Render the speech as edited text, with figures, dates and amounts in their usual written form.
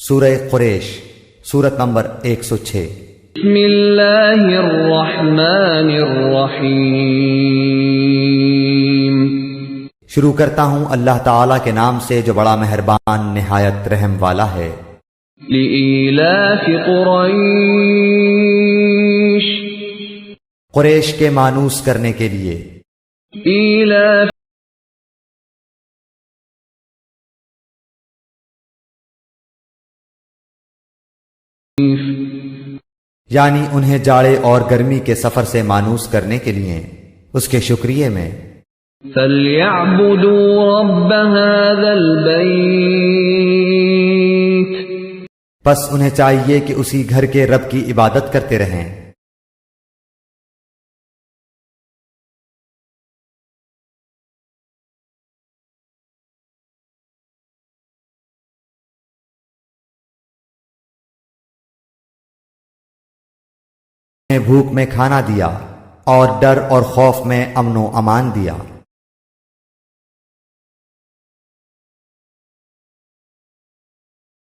سورہ قریش، سورت نمبر 106۔ بسم اللہ الرحمن الرحیم۔ شروع کرتا ہوں اللہ تعالیٰ کے نام سے جو بڑا مہربان نہایت رحم والا ہے۔ لإیلاف قریش، قریش کے مانوس کرنے کے لیے۔ ایلاف یعنی انہیں جاڑے اور گرمی کے سفر سے مانوس کرنے کے لیے، اس کے شکریہ میں۔ فَلْيَعْبُدُوا رَبَّ هَذَا الْبَيْتِ، پس انہیں چاہیے کہ اسی گھر کے رب کی عبادت کرتے رہیں۔ بھوک میں کھانا دیا اور ڈر اور خوف میں امن و امان دیا۔